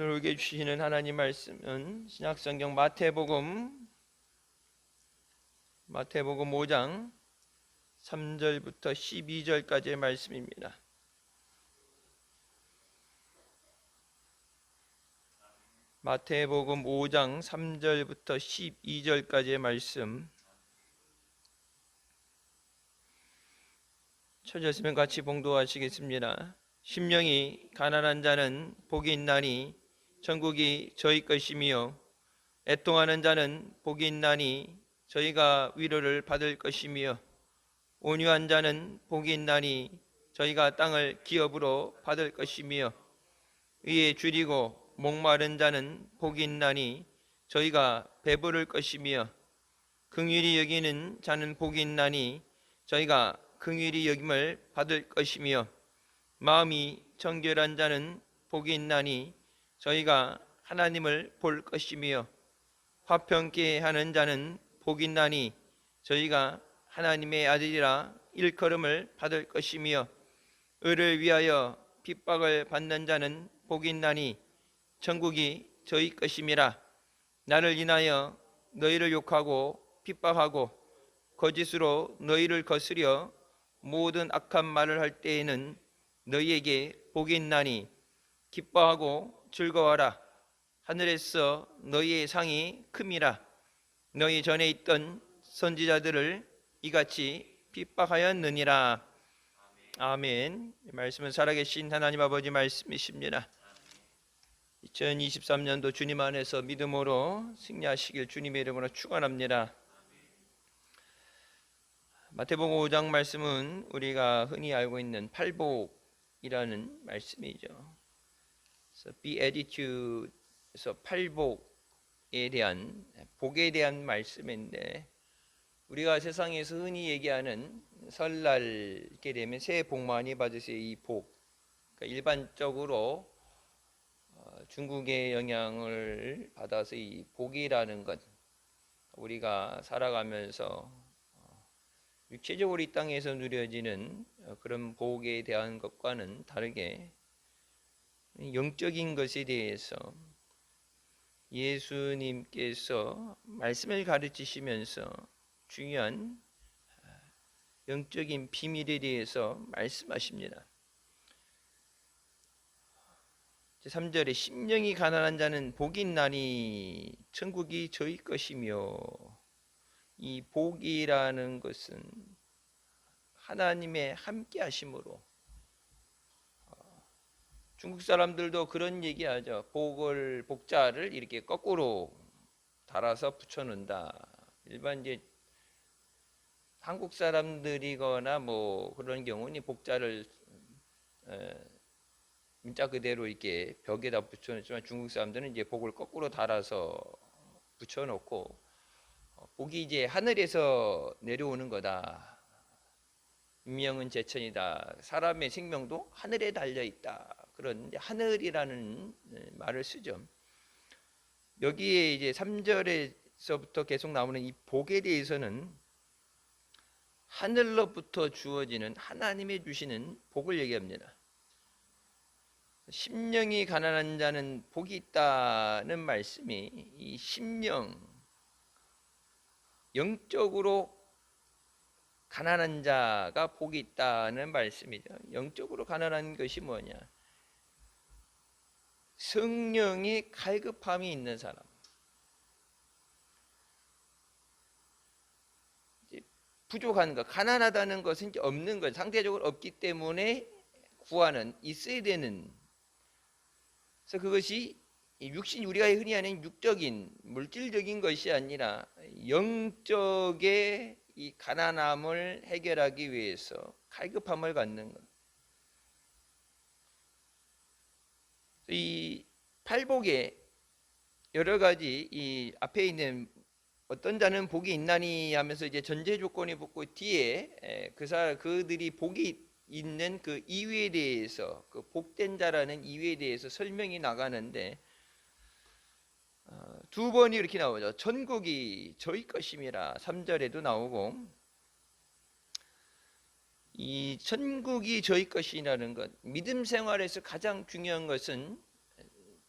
오늘 우리에게 주시는 하나님 말씀은 신약성경 마태복음 5장 3절부터 12절까지의 말씀입니다. 마태복음 5장 3절부터 12절까지의 말씀 쳐졌으면 같이 봉독하시겠습니다. 심령이 가난한 자는 복이 있나니 천국이 저희 것이며 애통하는 자는 복이 있나니 저희가 위로를 받을 것이며 온유한 자는 복이 있나니 저희가 땅을 기업으로 받을 것이며 위에 줄이고 목마른 자는 복이 있나니 저희가 배부를 것이며 긍휼히 여기는 자는 복이 있나니 저희가 긍휼히 여김을 받을 것이며 마음이 정결한 자는 복이 있나니 저희가 하나님을 볼 것이며 화평케 하는 자는 복이 있나니 저희가 하나님의 아들이라 일컬음을 받을 것이며 의를 위하여 핍박을 받는 자는 복이 있나니 천국이 저희 것임이라. 나를 인하여 너희를 욕하고 핍박하고 거짓으로 너희를 거스려 모든 악한 말을 할 때에는 너희에게 복이 있나니 기뻐하고 즐거워하라. 하늘에서 너희의 상이 큼이라. 너희 전에 있던 선지자들을 이같이 핍박하였느니라. 아멘. 이 말씀은 살아계신 하나님 아버지 말씀이십니다. 2023년도 주님 안에서 믿음으로 승리하시길 주님의 이름으로 축원합니다. 마태복음 5장 말씀은 우리가 흔히 알고 있는 팔복이라는 말씀이죠. 그래서 Beatitude에서 팔복에 대한 복에 대한 말씀인데 우리가 세상에서 흔히 얘기하는 설날게 되면 새해 복 많이 받으세요 이 복. 그러니까 일반적으로 중국의 영향을 받아서 이 복이라는 것 우리가 살아가면서 육체적으로 이 땅에서 누려지는 그런 복에 대한 것과는 다르게 영적인 것에 대해서 예수님께서 말씀을 가르치시면서 중요한 영적인 비밀에 대해서 말씀하십니다. 3절에 심령이 가난한 자는 복이 있나니 천국이 저희 것이며 이 복이라는 것은 하나님의 함께 하심으로 중국 사람들도 그런 얘기하죠. 복자를 이렇게 거꾸로 달아서 붙여놓는다. 일반 이제 한국 사람들이거나 뭐 그런 경우는 복자를 문자 그대로 이렇게 벽에다 붙여놓지만 중국 사람들은 이제 복을 거꾸로 달아서 붙여놓고 복이 이제 하늘에서 내려오는 거다. 인명은 제천이다. 사람의 생명도 하늘에 달려 있다. 그런 하늘이라는 말을 쓰죠. 여기에 이제 3절에서부터 계속 나오는 이 복에 대해서는 하늘로부터 주어지는 하나님이 주시는 복을 얘기합니다. 심령이 가난한 자는 복이 있다는 말씀이 이 심령, 영적으로 가난한 자가 복이 있다는 말씀이죠. 영적으로 가난한 것이 뭐냐? 성령이 갈급함이 있는 사람. 부족한 것, 가난하다는 것은 없는 것, 상대적으로 없기 때문에 구하는, 있어야 되는. 그래서 그것이 육신, 우리가 흔히 하는 육적인, 물질적인 것이 아니라 영적의 이 가난함을 해결하기 위해서 갈급함을 갖는 것. 이 팔복에 여러 가지 이 앞에 있는 어떤 자는 복이 있나니 하면서 이제 전제 조건이 붙고 뒤에 그들이 복이 있는 그 이유에 대해서 그 복된 자라는 이유에 대해서 설명이 나가는데 두 번이 이렇게 나오죠. 천국이 저희 것임이라 3절에도 나오고 이 천국이 저희 것이라는 것 믿음 생활에서 가장 중요한 것은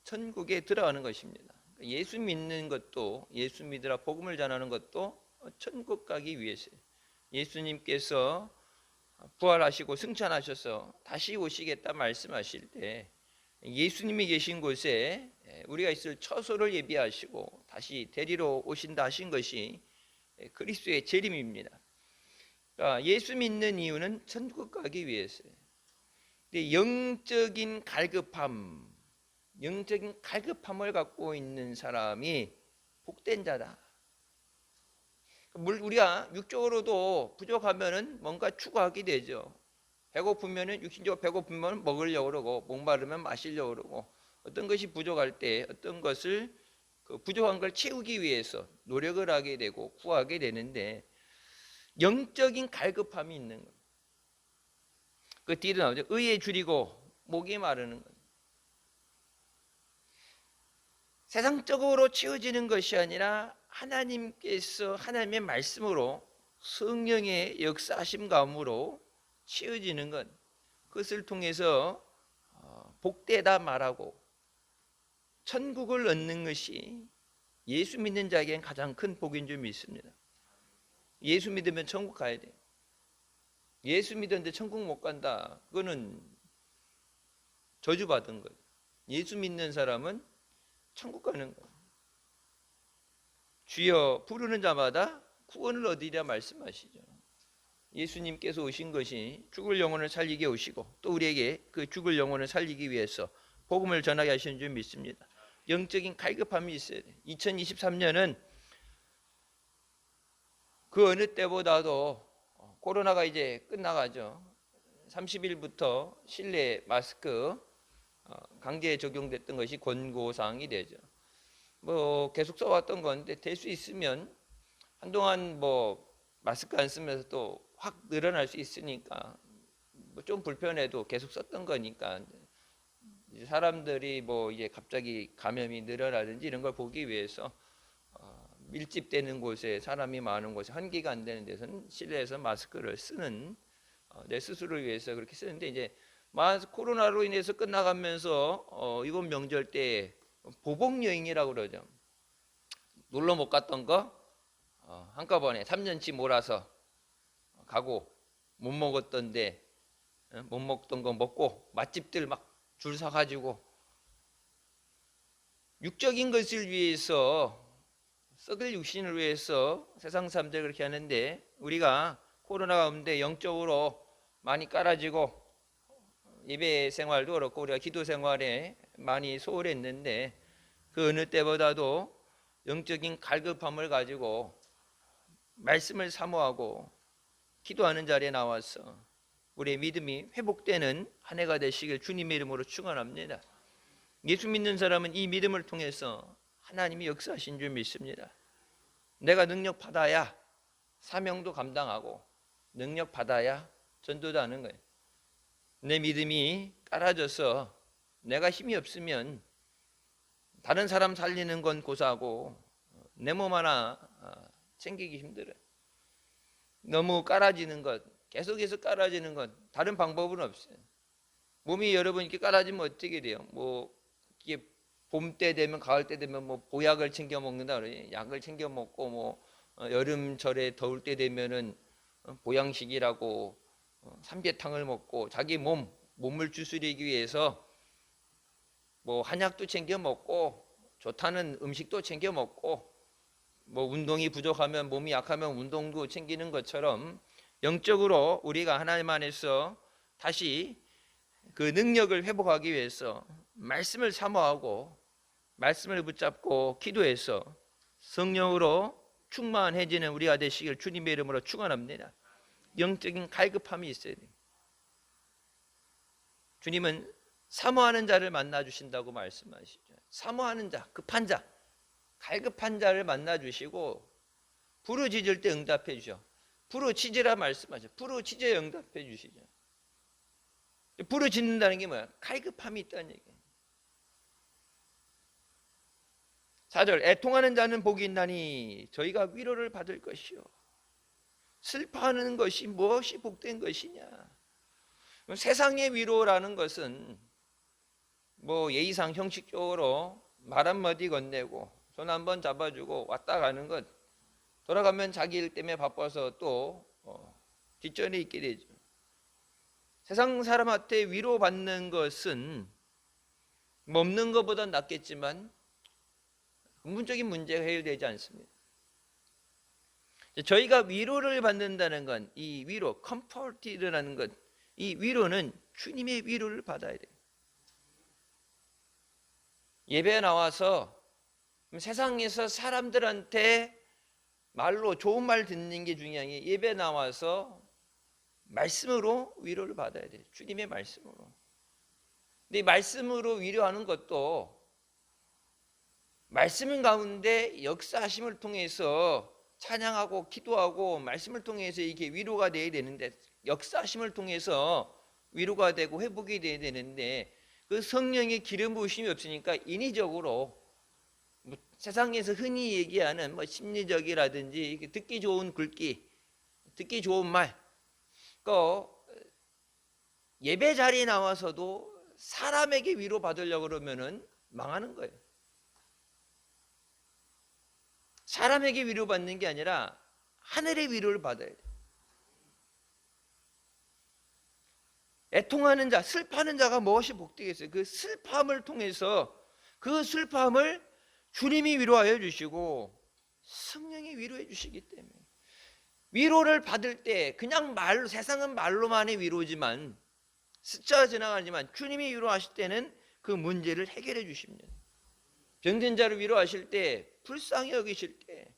천국에 들어가는 것입니다. 예수 믿는 것도, 예수 믿으라 복음을 전하는 것도 천국 가기 위해서요. 예수님께서 부활하시고 승천하셔서 다시 오시겠다 말씀하실 때 예수님이 계신 곳에 우리가 있을 처소를 예비하시고 다시 데리러 오신다 하신 것이 그리스도의 재림입니다. 그러니까 예수 믿는 이유는 천국 가기 위해서예요. 근데 영적인 갈급함을 갖고 있는 사람이 복된 자다. 우리가 육적으로도 부족하면은 뭔가 추구하게 되죠. 배고프면은 육신적으로 배고프면 먹으려고 그러고, 목마르면 마시려고 그러고, 어떤 것이 부족할 때 어떤 것을 그 부족한 걸 채우기 위해서 노력을 하게 되고 구하게 되는데, 영적인 갈급함이 있는 거예요. 그 뒤로 나오죠. 의에 줄이고 목이 마르는 거예요. 세상적으로 채워지는 것이 아니라 하나님께서 하나님의 말씀으로 성령의 역사하심 가운데로 채워지는 것, 그것을 통해서 복되다 말하고 천국을 얻는 것이 예수 믿는 자에게는 가장 큰 복인 줄 믿습니다. 예수 믿으면 천국 가야 돼. 예수 믿었는데 천국 못 간다, 그거는 저주받은 거예요. 예수 믿는 사람은 천국 가는 거예요. 주여 부르는 자마다 구원을 얻으리라 말씀하시죠. 예수님께서 오신 것이 죽을 영혼을 살리게 오시고 또 우리에게 그 죽을 영혼을 살리기 위해서 복음을 전하게 하시는 줄 믿습니다. 영적인 갈급함이 있어야 돼요. 2023년은 그 어느 때보다도 코로나가 이제 끝나가죠. 30일부터 실내 마스크 강제 적용됐던 것이 권고사항이 되죠. 뭐 계속 써왔던 건데 될 수 있으면 한동안 뭐 마스크 안 쓰면서 또 확 늘어날 수 있으니까 뭐 좀 불편해도 계속 썼던 거니까 사람들이 뭐 이제 갑자기 감염이 늘어나든지 이런 걸 보기 위해서 밀집되는 곳에 사람이 많은 곳에 환기가 안 되는 데서는 실내에서 마스크를 쓰는 내 스스로를 위해서 그렇게 쓰는데 이제 코로나로 인해서 끝나가면서 이번 명절 때 보복 여행이라고 그러죠. 놀러 못 갔던 거 한꺼번에 3년치 몰아서 가고 못 먹었던 거 먹고 맛집들 막 줄 서가지고 육적인 것을 위해서 썩을 육신을 위해서 세상 사람들 그렇게 하는데 우리가 코로나 가운데 영적으로 많이 깔아지고 예배 생활도 그렇고 우리가 기도 생활에 많이 소홀했는데 그 어느 때보다도 영적인 갈급함을 가지고 말씀을 사모하고 기도하는 자리에 나와서 우리의 믿음이 회복되는 한 해가 되시길 주님의 이름으로 축원합니다. 예수 믿는 사람은 이 믿음을 통해서 하나님이 역사하신 줄 믿습니다. 내가 능력 받아야 사명도 감당하고 능력 받아야 전도도 하는 거예요. 내 믿음이 깔아져서 내가 힘이 없으면 다른 사람 살리는 건 고사하고 내 몸 하나 챙기기 힘들어요. 너무 깔아지는 것, 계속해서 깔아지는 것, 다른 방법은 없어요. 몸이 여러분 이렇게 깔아지면 어떻게 돼요? 뭐 이게 봄 때 되면 가을 때 되면 뭐 보약을 챙겨 먹는다 그러지, 약을 챙겨 먹고 뭐 여름철에 더울 때 되면은 보양식이라고 삼계탕을 먹고 자기 몸을 주스리기 위해서 뭐 한약도 챙겨 먹고 좋다는 음식도 챙겨 먹고 뭐 운동이 부족하면 몸이 약하면 운동도 챙기는 것처럼 영적으로 우리가 하나님 안에서 다시 그 능력을 회복하기 위해서 말씀을 사모하고 말씀을 붙잡고 기도해서 성령으로 충만해지는 우리가 되시길 주님의 이름으로 축원합니다. 영적인 갈급함이 있어야 돼요. 주님은 사모하는 자를 만나 주신다고 말씀하시죠. 사모하는 자, 급한 자, 갈급한 자를 만나 주시고 부르짖을 때 응답해 주셔. 부르짖으라 말씀하죠. 부르짖어 응답해 주시죠. 부르짖는다는 게 뭐야? 갈급함이 있다는 얘기예요. 4절 애통하는 자는 복이 있나니 저희가 위로를 받을 것이요. 슬퍼하는 것이 무엇이 복된 것이냐? 세상의 위로라는 것은 뭐 예의상 형식적으로 말 한마디 건네고 손 한번 잡아주고 왔다 가는 것, 돌아가면 자기 일 때문에 바빠서 또 뒷전에 있게 되죠. 세상 사람한테 위로받는 것은 없는 것보다 낫겠지만 근본적인 문제가 해결되지 않습니다. 저희가 위로를 받는다는 건, 이 위로, 컴포트라는 것, 이 위로는 주님의 위로를 받아야 돼요. 예배에 나와서 세상에서 사람들한테 말로 좋은 말 듣는 게 중요한 게, 예배 나와서 말씀으로 위로를 받아야 돼요. 주님의 말씀으로. 근데 이 말씀으로 위로하는 것도 말씀 가운데 역사하심을 통해서 찬양하고 기도하고 말씀을 통해서 이게 위로가 돼야 되는데, 역사하심을 통해서 위로가 되고 회복이 돼야 되는데, 그 성령의 기름 부으심이 없으니까 인위적으로 뭐 세상에서 흔히 얘기하는 뭐 심리적이라든지 듣기 좋은 글귀, 듣기 좋은 말, 그 예배 자리에 나와서도 사람에게 위로 받으려고 그러면은 망하는 거예요. 사람에게 위로받는 게 아니라 하늘의 위로를 받아야 돼요. 애통하는 자, 슬퍼하는 자가 무엇이 복되겠어요? 그 슬픔을 통해서, 그 슬픔을 주님이 위로하여 주시고 성령이 위로해 주시기 때문에, 위로를 받을 때 그냥 말로, 세상은 말로만의 위로지만, 스쳐 지나가지만 주님이 위로하실 때는 그 문제를 해결해 주십니다. 병든 자를 위로하실 때, 불쌍히 여기실 때,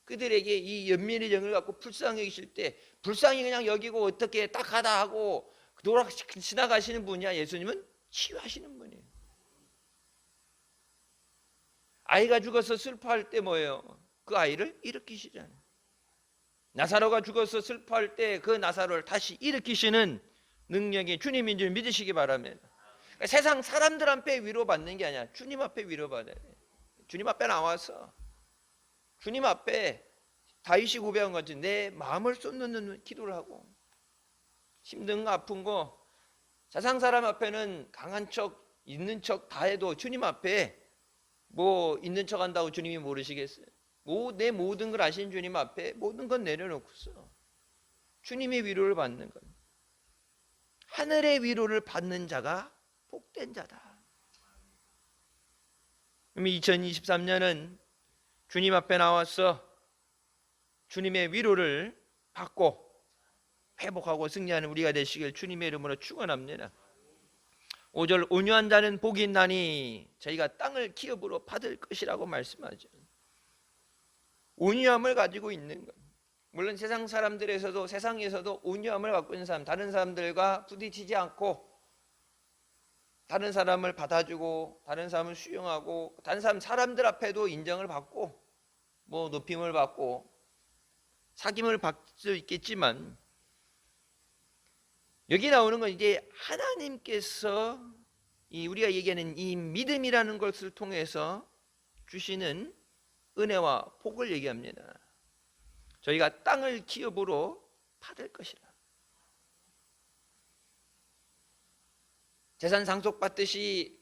그들에게 이 연민의 정을 갖고 불쌍히 여기실 때, 불쌍히 그냥 여기고 어떻게 딱 하다 하고 지나가시는 분이야. 예수님은 치유하시는 분이에요. 아이가 죽어서 슬퍼할 때 뭐예요? 그 아이를 일으키시잖아요. 나사로가 죽어서 슬퍼할 때 그 나사로를 다시 일으키시는 능력이 주님인 줄 믿으시기 바랍니다. 그러니까 세상 사람들 앞에 위로받는 게 아니라 주님 앞에 위로받아야 돼요. 주님 앞에 나와서 주님 앞에 다윗이 고백한 것같이 내 마음을 쏟는 기도를 하고, 힘든 거 아픈 거 세상 사람 앞에는 강한 척 있는 척 다 해도 주님 앞에 뭐 있는 척 한다고 주님이 모르시겠어요? 내 모든 걸 아신 주님 앞에 모든 건 내려놓고서 주님의 위로를 받는 것, 하늘의 위로를 받는 자가 복된 자다. 2023년은 주님 앞에 나와서 주님의 위로를 받고 회복하고 승리하는 우리가 되시길 주님의 이름으로 축원합니다. 5절, 온유한 자는 복이 있나니 저희가 땅을 기업으로 받을 것이라고 말씀하죠. 온유함을 가지고 있는 것, 물론 세상 사람들에서도, 세상에서도 온유함을 갖고 있는 사람, 다른 사람들과 부딪히지 않고 다른 사람을 받아주고 다른 사람을 수용하고 다른 사람들 앞에도 인정을 받고 뭐 높임을 받고 사귐을 받을 수 있겠지만, 여기 나오는 건 이제 하나님께서 우리가 얘기하는 이 믿음이라는 것을 통해서 주시는 은혜와 복을 얘기합니다. 저희가 땅을 기업으로 받을 것이라. 재산 상속받듯이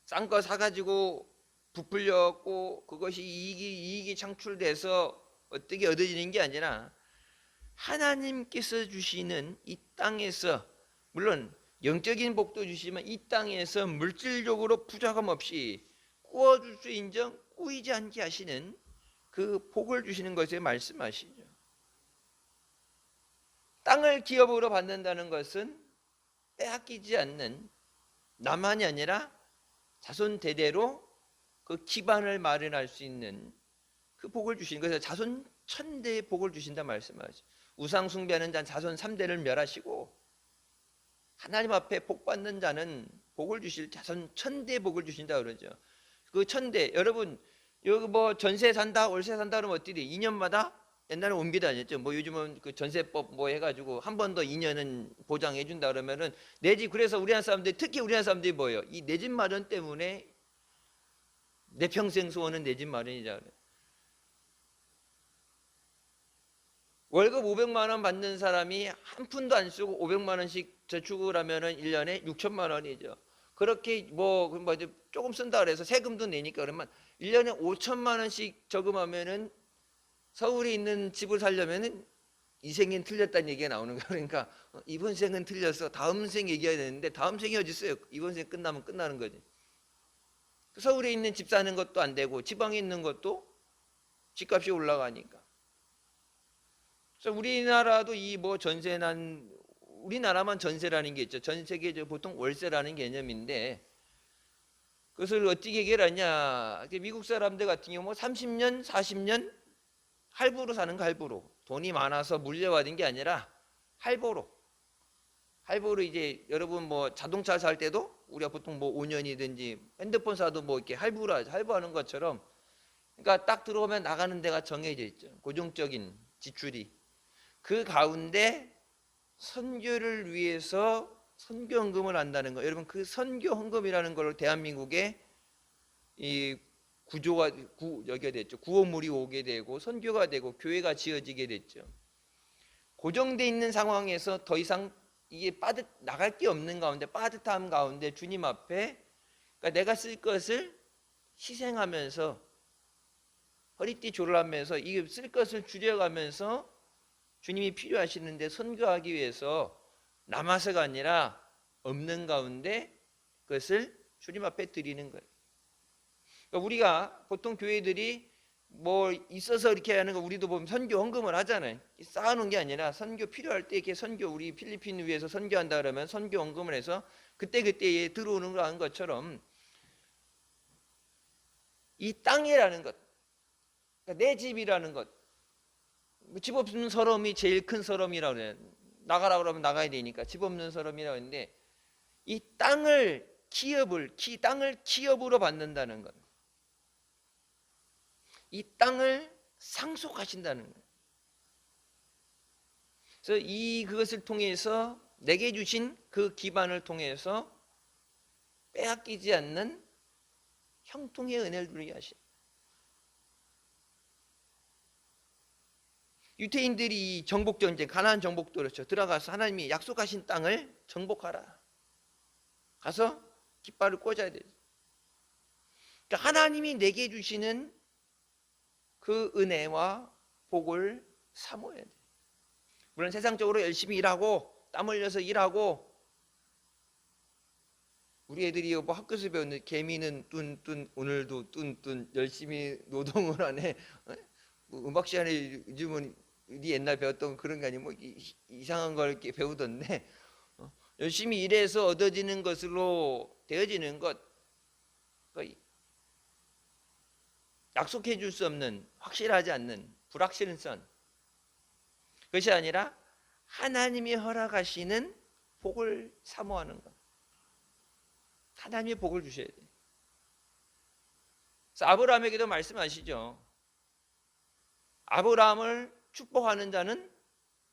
싼 거 사가지고 부풀려갖고 그것이 이익이 창출돼서 어떻게 얻어지는 게 아니라, 하나님께서 주시는 이 땅에서, 물론 영적인 복도 주시지만 이 땅에서 물질적으로 부족함 없이 구워줄 수 인정, 꾸이지 않게 하시는 그 복을 주시는 것에 말씀하시죠. 땅을 기업으로 받는다는 것은 빼앗기지 않는, 나만이 아니라 자손 대대로 그 기반을 마련할 수 있는 그 복을 주시는 거예요. 자손 천대의 복을 주신다 말씀하죠. 우상 숭배하는 자는 자손 3대를 멸하시고, 하나님 앞에 복 받는 자는 복을 주실 자손 천대의 복을 주신다 그러죠. 그 천대, 여러분 여기 뭐 전세 산다 월세 산다 그러면 어떻게 돼? 2년마다, 옛날에 옮겨 다녔죠. 뭐 요즘은 그 전세법 뭐 해가지고 한 번 더 2년은 보장해 준다 그러면은 내 집, 그래서 우리나라 사람들이, 특히 우리나라 사람들이 뭐예요? 이 내 집 마련 때문에 내 평생 소원은 내 집 마련이자 그래. 월급 500만 원 받는 사람이 한 푼도 안 쓰고 500만 원씩 저축을 하면은 1년에 6천만 원이죠. 그렇게 뭐 이제 조금 쓴다 그래서 세금도 내니까 그러면 1년에 5천만 원씩 저금하면은 서울에 있는 집을 살려면은 이 생엔 틀렸다는 얘기가 나오는 거야. 그러니까 이번 생은 틀렸어. 다음 생 얘기해야 되는데 다음 생이 어디 있어요? 이번 생 끝나면 끝나는 거지. 서울에 있는 집 사는 것도 안 되고 지방에 있는 것도 집값이 올라가니까. 그래서 우리나라도 이 뭐 전세난 우리나라만 전세라는 게 있죠. 전 세계적으로 보통 월세라는 개념인데 그것을 어떻게 해결하냐. 미국 사람들 같은 경우 뭐 30년, 40년 할부로 사는 거 할부로. 돈이 많아서 물려받은 게 아니라 할부로. 할부로 이제 여러분 뭐 자동차 살 때도 우리가 보통 뭐 5년이든지 핸드폰 사도 뭐 이렇게 할부하는 것처럼 그러니까 딱 들어오면 나가는 데가 정해져 있죠. 고정적인 지출이. 그 가운데 선교를 위해서 선교헌금을 한다는 거. 여러분 그 선교헌금이라는 걸 대한민국에 이 여기가 됐죠. 구호물이 오게 되고 선교가 되고 교회가 지어지게 됐죠. 고정돼 있는 상황에서 더 이상 이게 나갈 게 없는 가운데 빠듯함 가운데 주님 앞에 그러니까 내가 쓸 것을 희생하면서 허리띠 졸라매면서 이게 쓸 것을 줄여가면서 주님이 필요하시는데 선교하기 위해서 남아서가 아니라 없는 가운데 그것을 주님 앞에 드리는 거예요. 그러니까 우리가 보통 교회들이 뭐 있어서 이렇게 하는 거 우리도 보면 선교 헌금을 하잖아요. 쌓아놓은 게 아니라 선교 필요할 때 이렇게 선교 우리 필리핀 위해서 선교한다 그러면 선교 헌금을 해서 그때그때 들어오는 거 하는 것처럼 이 땅이라는 것, 그러니까 내 집이라는 것, 집 없는 서름이 제일 큰 서름이라고 그래요. 나가라 그러면 나가야 되니까 집 없는 서름이라고 했는데 이 땅을 땅을 기업으로 받는다는 것. 이 땅을 상속하신다는 거예요. 그래서 그것을 통해서 내게 주신 그 기반을 통해서 빼앗기지 않는 형통의 은혜를 누리게 하신. 유대인들이 정복 전쟁, 가나안 정복도 그렇죠. 들어가서 하나님이 약속하신 땅을 정복하라. 가서 깃발을 꽂아야 되죠. 그러니까 하나님이 내게 주시는 그 은혜와 복을 사모해야 돼. 물론 세상적으로 열심히 일하고 땀 흘려서 일하고 우리 애들이 뭐 학교에서 배우는 개미는 뚠뚠 오늘도 뚠뚠 열심히 노동을 하네. 뭐 음악 시간에 요즘은 우리 옛날 배웠던 그런 게 아니고 뭐 이상한 걸 이렇게 배우던데 열심히 일해서 얻어지는 것으로 되어지는 것 약속해 줄 수 없는 확실하지 않는 불확실성 그것이 아니라 하나님이 허락하시는 복을 사모하는 것. 하나님의 복을 주셔야 돼요. 그래서 아브라함에게도 말씀하시죠. 아브라함을 축복하는 자는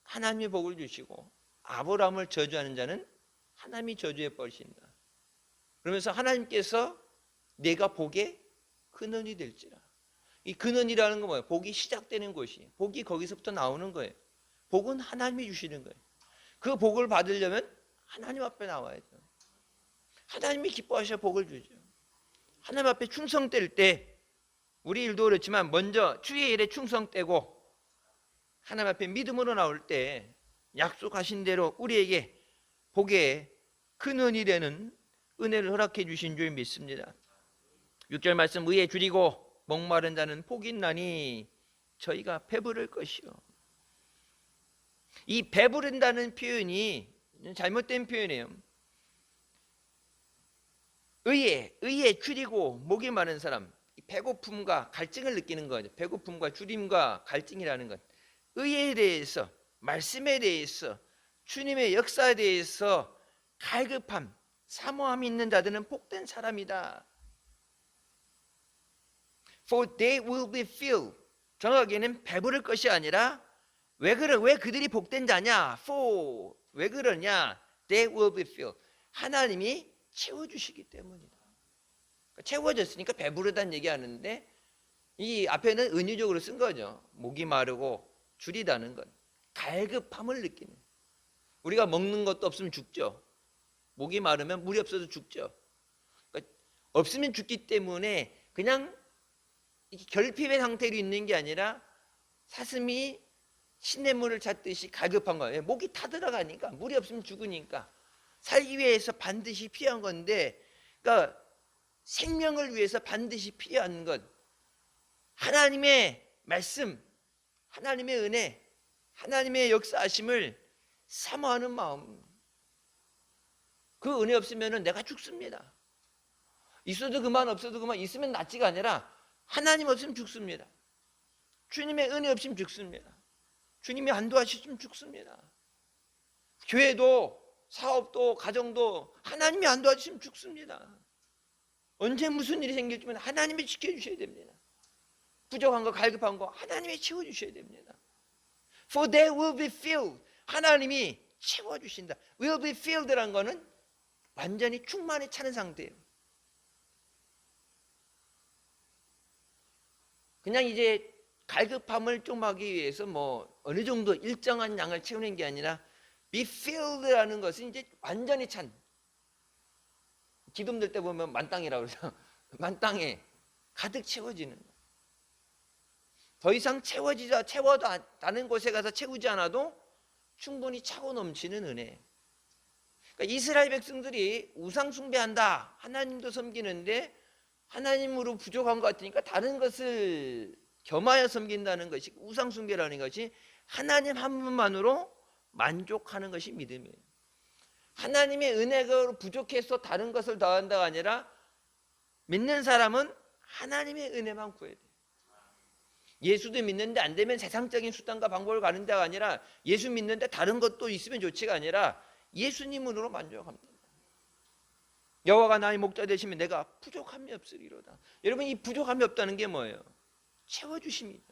하나님의 복을 주시고 아브라함을 저주하는 자는 하나님이 저주해 버리신다. 그러면서 하나님께서 내가 복의 근원이 될지라. 이 근원이라는 건 뭐예요? 복이 시작되는 곳이. 복이 거기서부터 나오는 거예요. 복은 하나님이 주시는 거예요. 그 복을 받으려면 하나님 앞에 나와야죠. 하나님이 기뻐하셔 복을 주죠. 하나님 앞에 충성될 때 우리 일도 그렇지만 먼저 주의 일에 충성되고 하나님 앞에 믿음으로 나올 때 약속하신 대로 우리에게 복의 근원이 되는 은혜를 허락해 주신 줄 믿습니다. 6절 말씀 의에 줄이고 목마른 자는 복이 있나니 저희가 배부를 것이요. 이 배부른다는 표현이 잘못된 표현이에요. 의에 줄이고 목이 마른 사람, 배고픔과 갈증을 느끼는 거죠. 배고픔과 줄임과 갈증이라는 것. 의에 대해서, 말씀에 대해서, 주님의 역사에 대해서 갈급함, 사모함이 있는 자들은 복된 사람이다. For they will be filled. 정확하게는 배부를 것이 아니라 왜 그들이 복된 자냐? For 왜 그러냐? They will be filled. 하나님이 채워주시기 때문이다. 채워졌으니까 배부르다는 얘기하는데 이 앞에는 은유적으로 쓴 거죠. 목이 마르고 줄이다는 것. 갈급함을 느끼는. 우리가 먹는 것도 없으면 죽죠. 목이 마르면 물이 없어서 죽죠. 없으면 죽기 때문에 그냥 결핍의 상태로 있는 게 아니라 사슴이 시냇물을 찾듯이 갈급한 거예요. 목이 타들어가니까, 물이 없으면 죽으니까 살기 위해서 반드시 필요한 건데, 그러니까 생명을 위해서 반드시 필요한 것, 하나님의 말씀, 하나님의 은혜, 하나님의 역사하심을 사모하는 마음. 그 은혜 없으면 내가 죽습니다. 있어도 그만 없어도 그만. 있으면 낫지가 아니라 하나님 없으면 죽습니다. 주님의 은혜 없으면 죽습니다. 주님이 안 도와주시면 죽습니다. 교회도 사업도 가정도 하나님이 안 도와주시면 죽습니다. 언제 무슨 일이 생길지만 하나님이 지켜주셔야 됩니다. 부족한 거 갈급한 거 하나님이 채워주셔야 됩니다. For they will be filled. 하나님이 채워주신다. Will be filled라는 거는 완전히 충만에 차는 상태예요. 그냥 이제 갈급함을 좀 하기 위해서 뭐 어느 정도 일정한 양을 채우는 게 아니라 be filled라는 것은 이제 완전히 찬, 기름 들 때 보면 만땅이라고 그래서 만땅에 가득 채워지는, 더 이상 채워도 다른 곳에 가서 채우지 않아도 충분히 차고 넘치는 은혜. 그러니까 이스라엘 백성들이 우상 숭배한다, 하나님도 섬기는데 하나님으로 부족한 것 같으니까 다른 것을 겸하여 섬긴다는 것이 우상 숭배라는 것이, 하나님 한 분만으로 만족하는 것이 믿음이에요. 하나님의 은혜가 부족해서 다른 것을 더한다가 아니라 믿는 사람은 하나님의 은혜만 구해야 돼요. 예수도 믿는데 안 되면 세상적인 수단과 방법을 가는 데가 아니라, 예수 믿는데 다른 것도 있으면 좋지가 아니라 예수님으로 만족합니다. 여호와가 나의 목자 되시면 내가 부족함이 없으리로다. 여러분, 이 부족함이 없다는 게 뭐예요? 채워주십니다.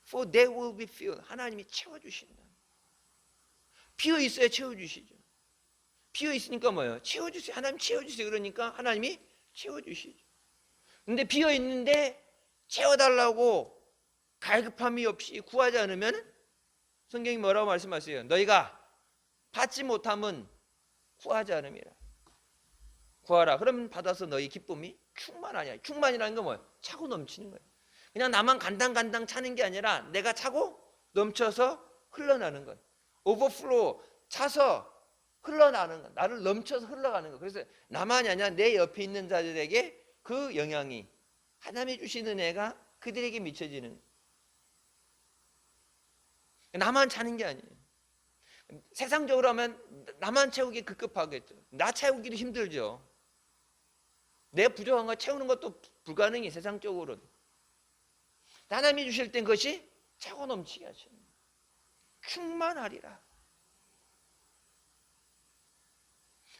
For they will be filled. 하나님이 채워주신다. 비어 있어야 채워주시죠. 비어 있으니까 뭐예요? 채워주세요. 하나님 채워주세요. 그러니까 하나님이 채워주시죠. 근데 비어 있는데 채워달라고 갈급함이 없이 구하지 않으면 성경이 뭐라고 말씀하세요? 너희가 받지 못함은 구하지 않음이라. 구하라. 그러면 받아서 너희 기쁨이 충만하냐. 충만이라는 건 뭐예요? 차고 넘치는 거예요. 그냥 나만 간당간당 차는 게 아니라 내가 차고 넘쳐서 흘러나는 것. 오버플로우, 차서 흘러나는 것. 나를 넘쳐서 흘러가는 것. 그래서 나만이 아니라 내 옆에 있는 자들에게 그 영향이, 하나님이 주시는 은혜가 그들에게 미쳐지는 거예요. 나만 차는 게 아니에요. 세상적으로 하면 나만 채우기 급급하겠죠. 나 채우기도 힘들죠. 내 부족한 거 채우는 것도 불가능해, 세상적으로는. 하나님이 주실 땐 그것이 차고 넘치게 하시는 거예요. 충만하리라.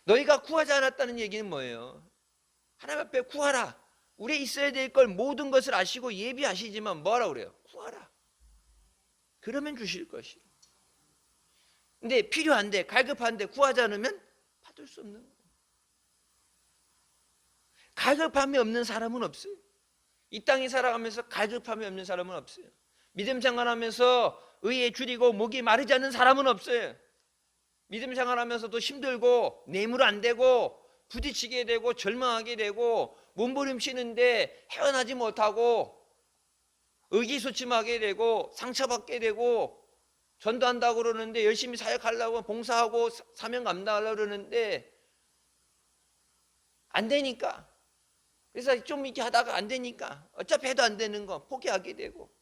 너희가 구하지 않았다는 얘기는 뭐예요? 하나님 앞에 구하라. 우리에 있어야 될 걸 모든 것을 아시고 예비하시지만 뭐하라 그래요? 구하라. 그러면 주실 것이요. 근데 필요한데, 갈급한데 구하지 않으면 받을 수 없는 거예요. 갈급함이 없는 사람은 없어요. 이 땅에 살아가면서 갈급함이 없는 사람은 없어요. 믿음 생활하면서 의에 줄이고 목이 마르지 않는 사람은 없어요. 믿음 생활하면서도 힘들고 뇌물 안 되고 부딪히게 되고 절망하게 되고 몸부림치는데 헤어나지 못하고 의기소침하게 되고 상처받게 되고, 전도한다고 그러는데 열심히 사역하려고 봉사하고 사명 감당하려고 그러는데 안 되니까, 그래서 좀 이렇게 하다가 안 되니까 어차피 해도 안 되는 거 포기하게 되고,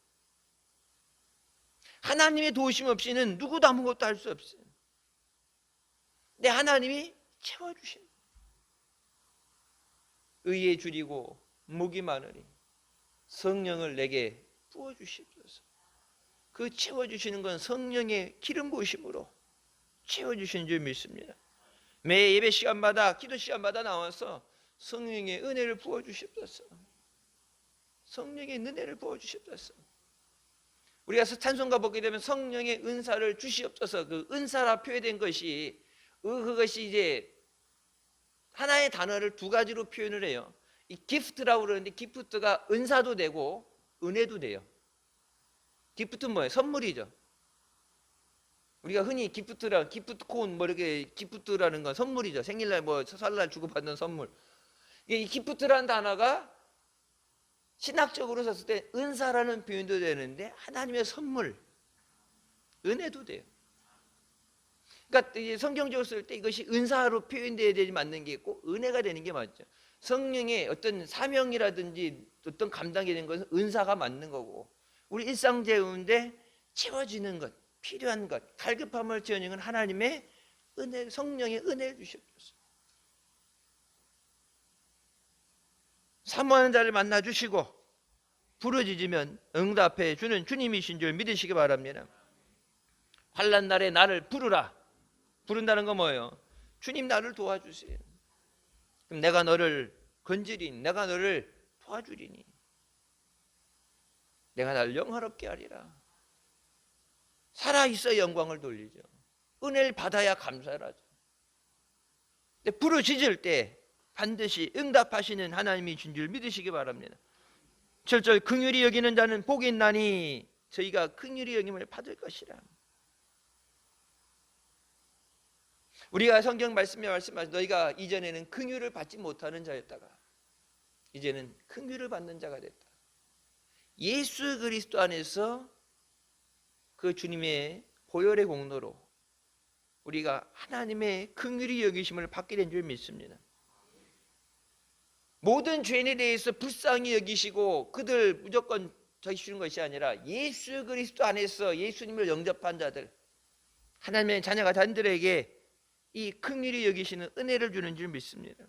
하나님의 도우심 없이는 누구도 아무것도 할 수 없어요. 근데 하나님이 채워주신, 의에 줄이고 목이 마르니 성령을 내게 부어주시옵소서. 그 채워주시는 건 성령의 기름 부으심으로 채워주신 줄 믿습니다. 매 예배 시간마다, 기도 시간마다 나와서 성령의 은혜를 부어주시옵소서. 성령의 은혜를 부어주시옵소서. 우리가 찬송가 보게 되면 성령의 은사를 주시옵소서. 그 은사라 표현된 것이, 그것이 이제 하나의 단어를 두 가지로 표현을 해요. 이 기프트라고 그러는데, 기프트가 은사도 되고 은혜도 돼요. 기프트는 뭐예요? 선물이죠. 우리가 흔히 기프트콘 뭐 이렇게, 기프트라는 건 선물이죠. 생일날 뭐 설날 주고받는 선물. 이 기프트라는 단어가 신학적으로 썼을 때 은사라는 표현도 되는데 하나님의 선물, 은혜도 돼요. 그러니까 이제 성경적으로 쓸 때 이것이 은사로 표현되어야 되지 맞는 게 있고 은혜가 되는 게 맞죠. 성령의 어떤 사명이라든지 어떤 감당이 되는 것은 은사가 맞는 거고, 우리 일상 재우는데 채워지는 것, 필요한 것, 갈급함을 채우는 건 하나님의 은혜, 성령의 은혜를 주셨어요. 사모하는 자를 만나 주시고 부르짖으면 응답해 주는 주님이신 줄 믿으시기 바랍니다. 환난 날에 나를 부르라. 부른다는 건 뭐예요? 주님 나를 도와주세요. 그럼 내가 너를 건지리니, 내가 너를 도와주리니, 내가 나를 영화롭게 하리라. 살아있어 영광을 돌리죠. 은혜를 받아야 감사를 하죠. 근데 부르짖을 때 반드시 응답하시는 하나님이신 줄 믿으시기 바랍니다. 7절 긍휼히 여기는 자는 복이 있나니 저희가 긍휼히 여김을 받을 것이라. 우리가 성경 말씀에 말씀하신 너희가 이전에는 긍휼을 받지 못하는 자였다가 이제는 긍휼을 받는 자가 됐다. 예수 그리스도 안에서 그 주님의 보혈의 공로로 우리가 하나님의 긍휼히 여기심을 받게 된 줄 믿습니다. 모든 죄인에 대해서 불쌍히 여기시고 그들 무조건 저기시는 것이 아니라 예수 그리스도 안에서 예수님을 영접한 자들, 하나님의 자녀가 자녀들에게 이 긍휼히 여기시는 은혜를 주는 줄 믿습니다.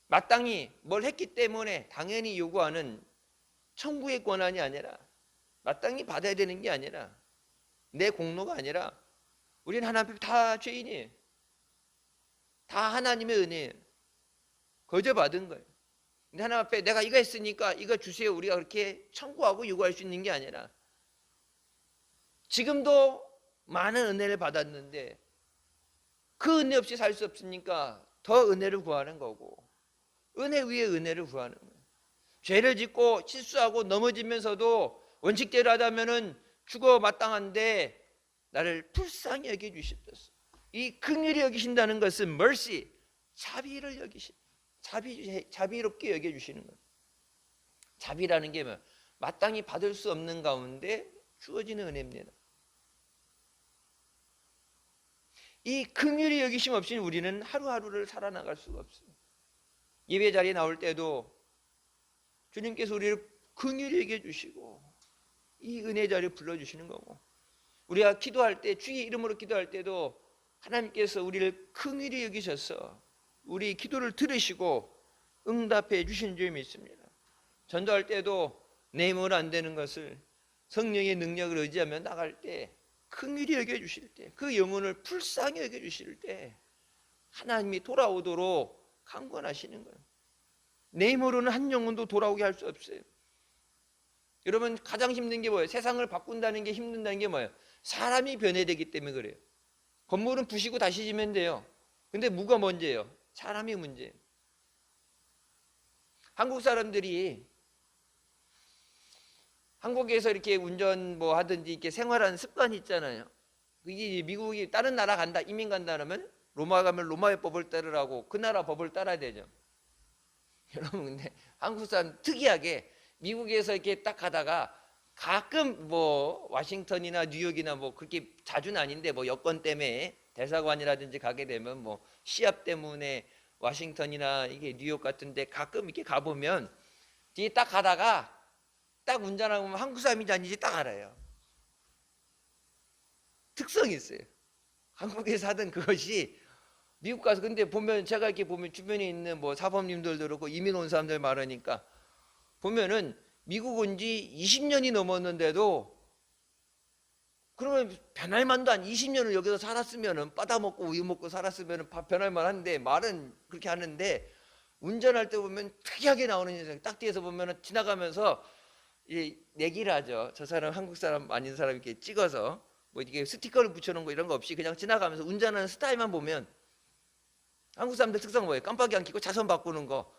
마땅히 뭘 했기 때문에 당연히 요구하는 천국의 권한이 아니라, 마땅히 받아야 되는 게 아니라, 내 공로가 아니라 우리는 하나님 앞에 다 죄인이에요. 다 하나님의 은혜예요. 거저 받은 거예요. 근데 하나님 앞에 내가 이거 했으니까 이거 주세요, 우리가 그렇게 청구하고 요구할 수 있는 게 아니라, 지금도 많은 은혜를 받았는데 그 은혜 없이 살 수 없으니까 더 은혜를 구하는 거고, 은혜 위에 은혜를 구하는 거예요. 죄를 짓고 실수하고 넘어지면서도 원칙대로 하다면은 죽어 마땅한데 나를 불쌍히 여겨 주셨어. 이 긍휼히 여기신다는 것은 mercy, 자비를 여기신, 자비롭게 여겨 주시는 거예요. 자비라는 게 뭐 마땅히 받을 수 없는 가운데 주어지는 은혜입니다. 이 긍휼히 여기심 없이는 우리는 하루하루를 살아나갈 수가 없어요. 예배 자리에 나올 때도 주님께서 우리를 긍휼히 여겨 주시고 이 은혜 자리에 불러주시는 거고, 우리가 기도할 때, 주의 이름으로 기도할 때도 하나님께서 우리를 긍휼히 여기셔서 우리 기도를 들으시고 응답해 주시는 줄 믿습니다. 전도할 때도 내 힘으로 안 되는 것을 성령의 능력을 의지하며 나갈 때, 긍휼히 여겨주실 때, 그 영혼을 불쌍히 여겨주실 때 하나님이 돌아오도록 강권하시는 거예요. 내 힘으로는 한 영혼도 돌아오게 할 수 없어요. 여러분, 가장 힘든 게 뭐예요? 세상을 바꾼다는 게 힘든다는 게 뭐예요? 사람이 변해되기 때문에 그래요. 건물은 부시고 다시 지면 돼요. 근데 뭐가 문제예요? 사람이 문제예요. 한국 사람들이 한국에서 이렇게 운전 뭐 하든지 이렇게 생활하는 습관이 있잖아요. 이게 미국이 다른 나라 간다, 이민 간다 그러면 로마 가면 로마의 법을 따르라고 그 나라 법을 따라야 되죠. 여러분, 근데 한국 사람 특이하게 미국에서 이렇게 딱 가다가 가끔 뭐 워싱턴이나 뉴욕이나 뭐 그렇게 자주는 아닌데 뭐 여건 때문에 대사관이라든지 가게 되면 뭐 시합 때문에 워싱턴이나 이게 뉴욕 같은데 가끔 이렇게 가보면 뒤에 딱 가다가 딱 운전하고 보면 한국 사람인지 아닌지 딱 알아요. 특성이 있어요. 한국에서 하던 그것이 미국 가서, 근데 보면 제가 이렇게 보면 주변에 있는 뭐 사범님들도 그렇고 이민 온 사람들 많으니까 보면은 미국 온 지 20년이 넘었는데도, 그러면 변할 만도 한 20년을 여기서 살았으면은 바다 먹고 우유 먹고 살았으면은 변할 만한데 말은 그렇게 하는데, 운전할 때 보면 특이하게 나오는 인상, 딱 뒤에서 보면은 지나가면서 이 내기를 하죠. 저 사람 한국 사람 아닌 사람 이렇게 찍어서 뭐 이게 스티커를 붙여놓은 거 이런 거 없이 그냥 지나가면서 운전하는 스타일만 보면, 한국 사람들 특성 뭐예요? 깜빡이 안 켜고 차선 바꾸는 거,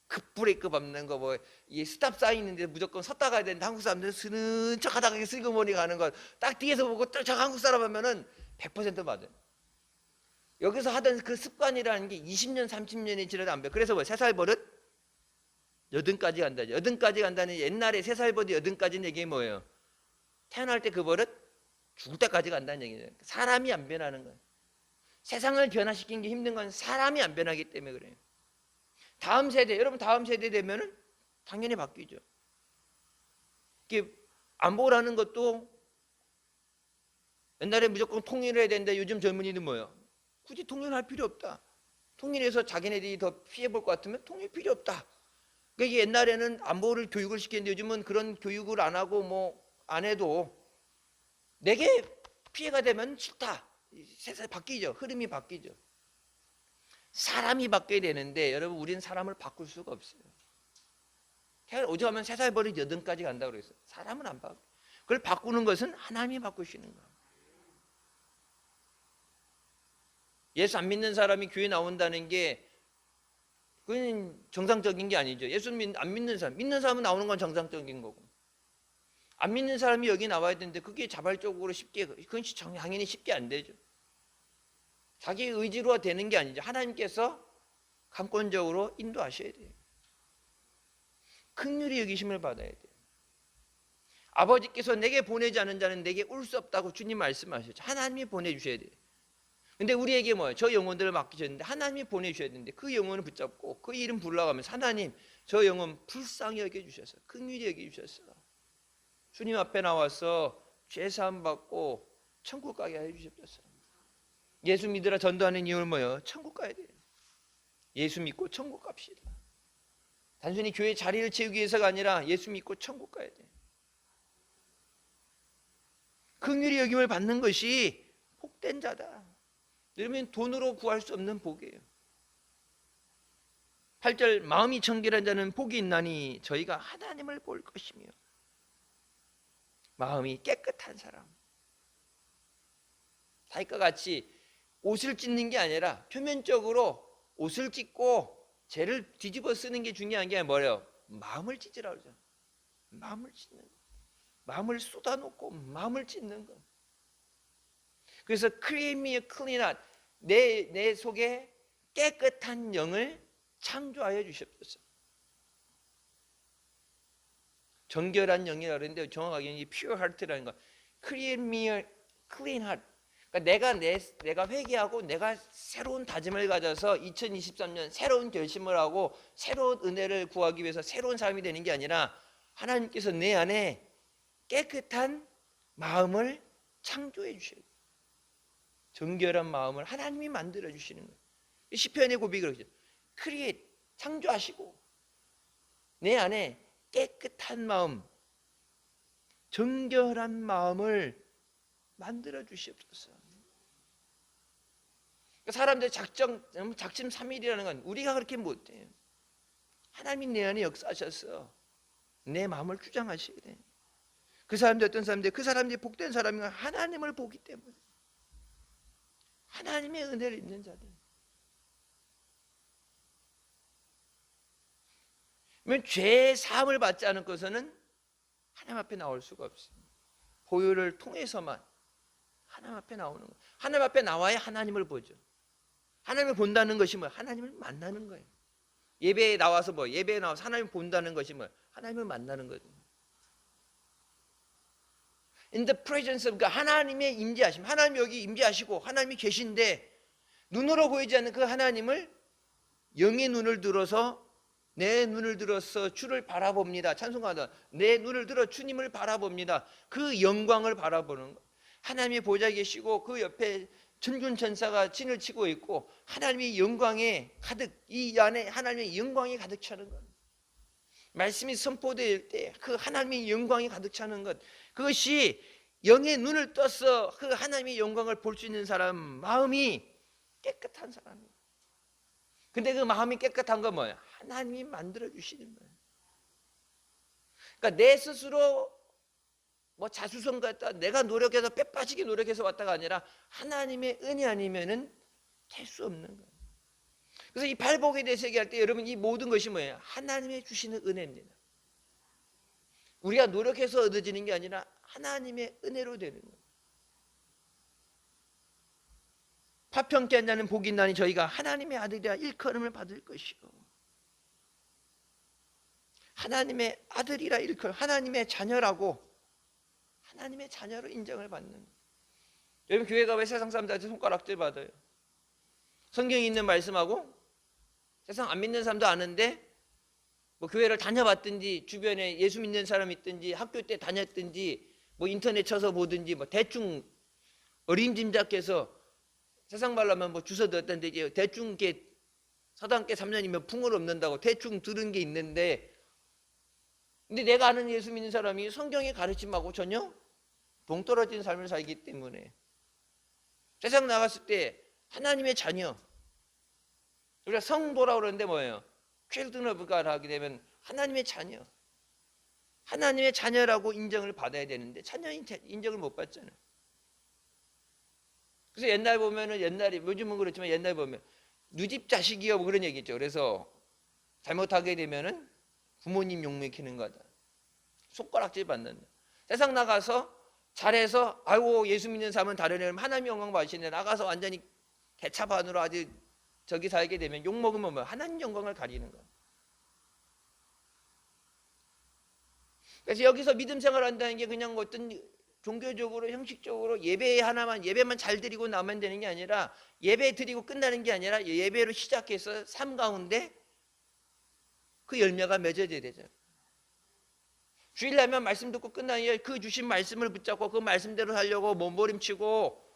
급브레이크 밟는 거, 뭐 이 스탑 사인 있는데 무조건 섰다 가야 되는데 한국 사람들은 스는 척하다가 슬그머니 가는 거 딱 뒤에서 보고 저 한국 사람 하면은 100% 맞아요. 여기서 하던 그 습관이라는 게 20년, 30년이 지나도 안 변해. 그래서 뭐 3살 버릇? 여든까지 간다. 여든까지 간다는 옛날에 3살 버릇 여든까지는 얘기 뭐예요? 태어날 때 그 버릇 죽을 때까지 간다는 얘기예요. 사람이 안 변하는 거예요. 세상을 변화시키는 게 힘든 건 사람이 안 변하기 때문에 그래요. 다음 세대, 여러분 다음 세대 되면은 당연히 바뀌죠. 이게 안보라는 것도 옛날에 무조건 통일해야 되는데 요즘 젊은이들 뭐예요? 굳이 통일할 필요 없다. 통일해서 자기네들이 더 피해볼 것 같으면 통일 필요 없다. 그러니까 옛날에는 안보를 교육을 시켰는데 요즘은 그런 교육을 안 하고 뭐 안 해도 내게 피해가 되면 싫다. 세상이 바뀌죠. 흐름이 바뀌죠. 사람이 바뀌어야 되는데 여러분 우리는 사람을 바꿀 수가 없어요. 오죽하면 3살 버릇 8까지 간다고 그랬어요. 사람은 안 바꿔. 그걸 바꾸는 것은 하나님이 바꾸시는 거예요. 예수 안 믿는 사람이 교회 나온다는 게 그건 정상적인 게 아니죠. 예수 안 믿는 사람, 믿는 사람은 나오는 건 정상적인 거고, 안 믿는 사람이 여기 나와야 되는데 그게 자발적으로 쉽게, 그건 당연히 쉽게 안 되죠. 자기 의지로 되는 게 아니죠. 하나님께서 강권적으로 인도하셔야 돼요. 긍휼히 여기심을 받아야 돼요. 아버지께서 내게 보내지 않은 자는 내게 올 수 없다고 주님 말씀하셨죠. 하나님이 보내주셔야 돼요. 근데 우리에게 뭐예요? 저 영혼들을 맡기셨는데 하나님이 보내주셔야 되는데 그 영혼을 붙잡고 그 이름 불러가면서 하나님 저 영혼 불쌍히 여겨주셔서 긍휼히 여겨주셔서 주님 앞에 나와서 죄사함 받고 천국 가게 해주셨어요. 예수 믿으라 전도하는 이유는 뭐예요? 천국 가야 돼요. 예수 믿고 천국 갑시다. 단순히 교회 자리를 채우기 위해서가 아니라 예수 믿고 천국 가야 돼요. 긍휼히 여김을 받는 것이 복된 자다. 여러분 돈으로 구할 수 없는 복이에요. 8절 마음이 청결한 자는 복이 있나니 저희가 하나님을 볼 것이며 마음이 깨끗한 사람. 다윗과 같이 옷을 찢는 게 아니라 표면적으로 옷을 찢고 죄를 뒤집어 쓰는 게 중요한 게 뭐래요? 마음을 찢으라고 그러죠. 마음을 찢는 거. 마음을 쏟아놓고 마음을 찢는 거. 그래서 create me a clean heart. 내 속에 깨끗한 영을 창조하여 주셨어. 정결한 영이라고 그러는데 정확하게는 이 pure heart라는 거. create me a clean heart. 그러니까 내가 회개하고 내가 새로운 다짐을 가져서 2023년 새로운 결심을 하고 새로운 은혜를 구하기 위해서 새로운 삶이 되는 게 아니라 하나님께서 내 안에 깨끗한 마음을 창조해 주셔야 돼요. 정결한 마음을 하나님이 만들어 주시는 거예요. 시편의 고백이 그러죠. 크리에이트, 창조하시고 내 안에 깨끗한 마음, 정결한 마음을 만들어 주시옵소서. 사람들 작심삼일이라는 건 우리가 그렇게 못해요. 하나님이 내 안에 역사하셔서 내 마음을 주장하셔야 돼요. 그 사람들 어떤 사람들, 그 사람들이 복된 사람이 하나님을 보기 때문에 하나님의 은혜를 입는 자들. 죄 사함을 받지 않을 것은 하나님 앞에 나올 수가 없습니다. 보혈을 통해서만 하나님 앞에 나오는 거예요. 하나님 앞에 나와야 하나님을 보죠. 하나님을 본다는 것이 뭐예요? 하나님을 만나는 거예요. 예배에 나와서 예배에 나와서 하나님을 본다는 것이 뭐예요? 하나님을 만나는 거죠. In the presence of God, 하나님의 임재하심. 하나님이 여기 임재하시고 하나님이 계신데 눈으로 보이지 않는 그 하나님을 영의 눈을 들어서 내 눈을 들어서 주를 바라봅니다. 찬송하다. 내 눈을 들어 주님을 바라봅니다. 그 영광을 바라보는 것. 하나님의 보좌에 계시고 그 옆에 천군 천사가 진을 치고 있고 하나님의 영광에 가득, 이 안에 하나님의 영광이 가득 차는 것. 말씀이 선포될 때 그 하나님의 영광이 가득 차는 것, 그것이 영의 눈을 떠서 그 하나님의 영광을 볼 수 있는 사람, 마음이 깨끗한 사람이에요. 근데 그 마음이 깨끗한 건 뭐예요? 하나님이 만들어 주시는 거예요. 그러니까 내 스스로 자수성 같다, 내가 노력해서 빼빠지게 노력해서 왔다가 아니라 하나님의 은혜 아니면은 될 수 없는 거예요. 그래서 이 발복에 대해서 얘기할 때 여러분 이 모든 것이 뭐예요? 하나님의 주시는 은혜입니다. 우리가 노력해서 얻어지는 게 아니라 하나님의 은혜로 되는 거예요. 화평케 한 자는 복이 있나니 저희가 하나님의 아들이라 일컬음을 받을 것이요. 하나님의 아들이라 일컬, 하나님의 자녀라고, 하나님의 자녀로 인정을 받는. 여러분, 교회가 왜 세상 사람들한테 손가락질 받아요? 성경에 있는 말씀하고 세상 안 믿는 사람도 아는데, 뭐 교회를 다녀봤든지 주변에 예수 믿는 사람이 있든지 학교 때 다녔든지 뭐 인터넷 쳐서 보든지 뭐 대충 어림짐작해서, 세상 말로 하면 뭐 주워 들었던데 이제 대충 이렇게 사단계 3년이면 풍을 없는다고 대충 들은 게 있는데, 근데 내가 아는 예수 믿는 사람이 성경의 가르침하고 전혀 동떨어진 삶을 살기 때문에 세상 나갔을 때 하나님의 자녀, 우리가 성도라고 그러는데 뭐예요? children of God 하게 되면 하나님의 자녀, 하나님의 자녀라고 인정을 받아야 되는데 자녀 인정을 못 받잖아요. 그래서 옛날 보면은, 옛날에, 요즘은 그렇지만 옛날 보면 누집 자식이요 뭐 그런 얘기 있죠. 그래서 잘못하게 되면은 부모님 욕먹히는 거다, 손가락질 받는다. 세상 나가서 잘해서 아이고 예수 믿는 사람은 다른 애는 하나님 영광 받으시네, 나가서 완전히 개차반으로 아주 저기 살게 되면 욕먹으면 뭐 하나님 영광을 가리는 거야. 그래서 여기서 믿음 생활 한다는 게 그냥 어떤 종교적으로 형식적으로 예배만 잘 드리고 나면 되는 게 아니라, 예배 드리고 끝나는 게 아니라 예배로 시작해서 삶 가운데 그 열매가 맺어져야 되죠. 주일날만 말씀 듣고 끝나니 그 주신 말씀을 붙잡고 그 말씀대로 살려고 몸부림치고,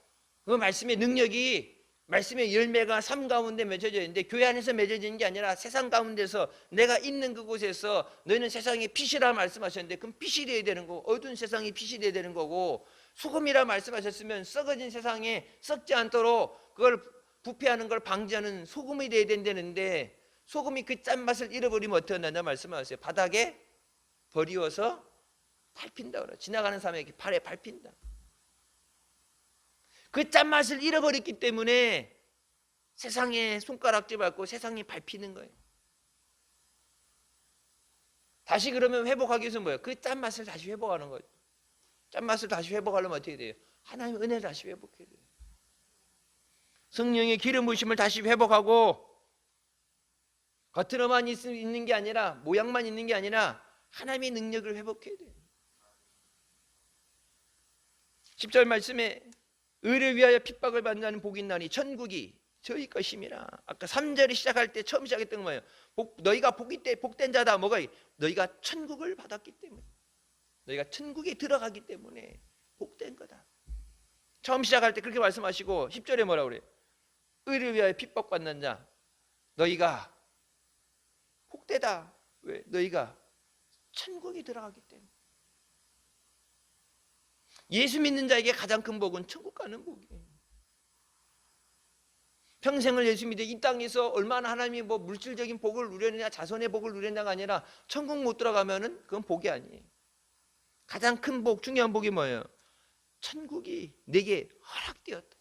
그 말씀의 능력이, 말씀의 열매가 삶 가운데 맺어져야 되는데, 교회 안에서 맺어지는 게 아니라 세상 가운데서, 내가 있는 그곳에서 너희는 세상의 빛이라 말씀하셨는데 그럼 빛이 되어야 되는 거고, 어두운 세상이 빛이 되어야 되는 거고, 소금이라 말씀하셨으면 썩어진 세상에 썩지 않도록 그걸 부패하는 걸 방지하는 소금이 되어야 된다는데, 소금이 그 짠맛을 잃어버리면 어떻게 한다 말씀하세요? 바닥에 버리워서 밟힌다 그래. 지나가는 사람에게 발에 밟힌다. 그 짠맛을 잃어버렸기 때문에 세상에 손가락질 받고 세상에 밟히는 거예요. 다시 그러면 회복하기 위해서 뭐예요? 그 짠맛을 다시 회복하는 거죠. 짠맛을 다시 회복하려면 어떻게 돼요? 하나님의 은혜를 다시 회복해야 돼요. 성령의 기름 부으심을 다시 회복하고, 겉으로만 있는 게 아니라, 모양만 있는 게 아니라 하나님의 능력을 회복해야 돼요. 10절 말씀에 의를 위하여 핍박을 받는 자는 복이 있나니 천국이 저희 것임이라. 아까 3절이 시작할 때 처음 시작했던 거 뭐예요? 너희가 복된 자다. 뭐가? 너희가 천국을 받았기 때문에, 너희가 천국에 들어가기 때문에 복된 거다. 처음 시작할 때 그렇게 말씀하시고 10절에 뭐라고 그래요? 의를 위하여 핍박받는 자 너희가 복되다. 왜? 너희가 천국에 들어가기 때문에. 예수 믿는 자에게 가장 큰 복은 천국 가는 복이에요. 평생을 예수 믿어 이 땅에서 얼마나 하나님이 뭐 물질적인 복을 누렸느냐, 자손의 복을 누렸냐가 아니라 천국 못 들어가면은 그건 복이 아니에요. 가장 큰 복, 중요한 복이 뭐예요? 천국이 내게 허락되었다.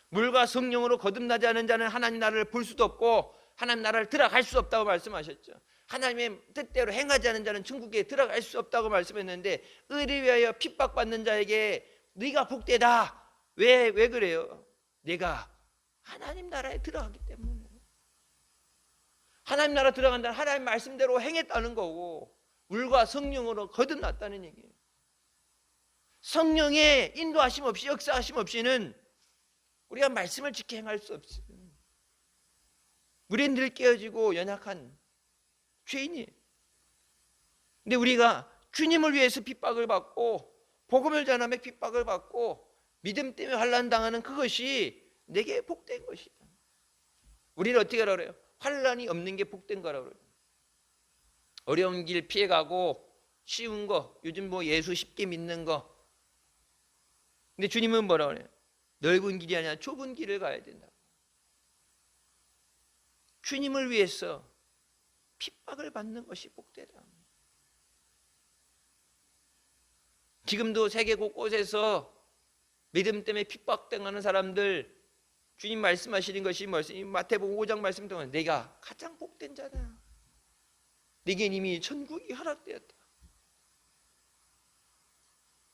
물과 성령으로 거듭나지 않은 자는 하나님 나라를 볼 수도 없고 하나님 나라를 들어갈 수 없다고 말씀하셨죠. 하나님의 뜻대로 행하지 않은 자는 천국에 들어갈 수 없다고 말씀했는데, 의를 위하여 핍박받는 자에게 네가 복되다. 왜 그래요? 내가 하나님 나라에 들어가기 때문에. 하나님 나라 들어간다는 하나님 말씀대로 행했다는 거고, 물과 성령으로 거듭났다는 얘기예요. 성령의 인도하심 없이, 역사하심 없이는 우리가 말씀을 지켜 행할 수 없어요. 우리는 늘 깨어지고 연약한 죄인이에요. 근데 우리가 주님을 위해서 핍박을 받고 복음을 전하며 핍박을 받고 믿음 때문에 환난 당하는 그것이 내게 복된 것이다. 우리는 어떻게 하라 그래요? 환난이 없는 게 복된 거라고 그래요. 어려운 길 피해가고 쉬운 거, 요즘 뭐 예수 쉽게 믿는 거. 근데 주님은 뭐라 그래요? 넓은 길이 아니라 좁은 길을 가야 된다. 주님을 위해서 핍박을 받는 것이 복되다. 지금도 세계 곳곳에서 믿음 때문에 핍박당하는 사람들, 주님 말씀하시는 것이 마태복음 5장 말씀 동안 내가 가장 복된 자다. 내게 이미 천국이 허락되었다.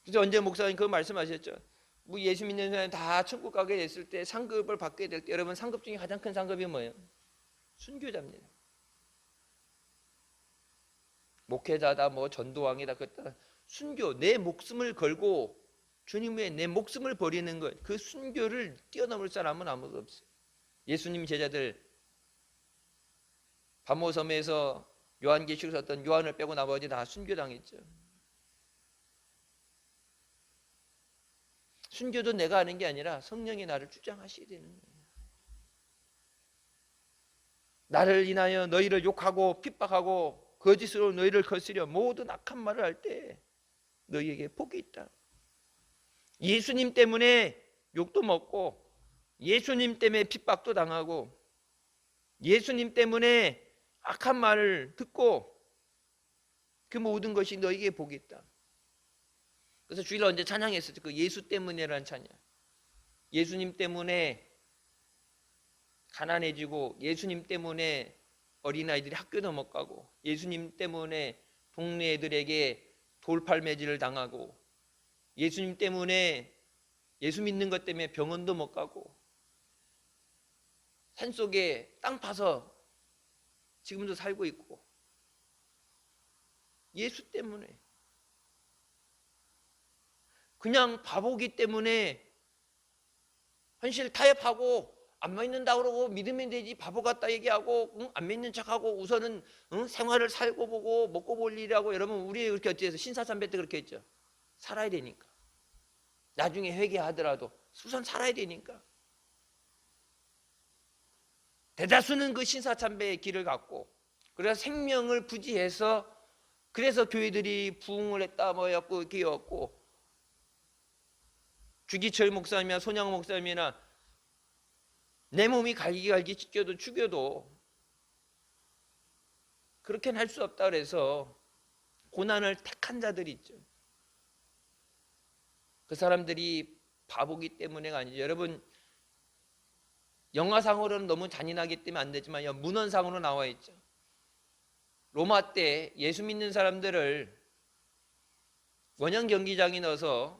그래서 언제 목사님 그 말씀하셨죠? 뭐 예수 믿는 사람이 다 천국 가게 됐을 때 상급을 받게 될 때 여러분 상급 중에 가장 큰 상급이 뭐예요? 순교자입니다. 목회자다 뭐 전도왕이다 그랬다 순교 내 목숨을 걸고 주님 위에 내 목숨을 버리는 것 그 순교를 뛰어넘을 사람은 아무도 없어요. 예수님 제자들 바모섬에서 요한계시록 썼던 요한을 빼고 나머지 다 순교당했죠. 순교도 내가 하는 게 아니라 성령이 나를 주장하셔야 되는 거예요. 나를 인하여 너희를 욕하고 핍박하고 거짓으로 너희를 거스려 모든 악한 말을 할 때 너희에게 복이 있다. 예수님 때문에 욕도 먹고 예수님 때문에 핍박도 당하고 예수님 때문에 악한 말을 듣고 그 모든 것이 너희에게 복이 있다. 그래서 주일날 언제 찬양했었죠? 그 예수 때문에라는 찬양. 예수님 때문에 가난해지고 예수님 때문에 어린아이들이 학교도 못 가고 예수님 때문에 동네 애들에게 돌팔매질을 당하고 예수님 때문에 예수 믿는 것 때문에 병원도 못 가고 산속에 땅 파서 지금도 살고 있고 예수 때문에 그냥 바보기 때문에 현실 타협하고 안 믿는다고 그러고 믿으면 되지 바보 같다 얘기하고 안 믿는 척하고 우선은 생활을 살고 보고 먹고 볼 일이라고 여러분 우리 그렇게 어찌해서 신사참배 때 그렇게 했죠. 살아야 되니까 나중에 회개하더라도 우선 살아야 되니까 대다수는 그 신사참배의 길을 갔고 그래서 생명을 부지해서 그래서 교회들이 부흥을 했다 뭐였고 기었고 주기철 목사님이나 손양 목사님이나 내 몸이 갈기갈기 찢겨도 죽여도 그렇게는 할 수 없다 그래서 고난을 택한 자들이 있죠. 그 사람들이 바보기 때문에가 아니죠. 여러분 영화상으로는 너무 잔인하기 때문에 안 되지만 문헌상으로 나와 있죠. 로마 때 예수 믿는 사람들을 원형 경기장에 넣어서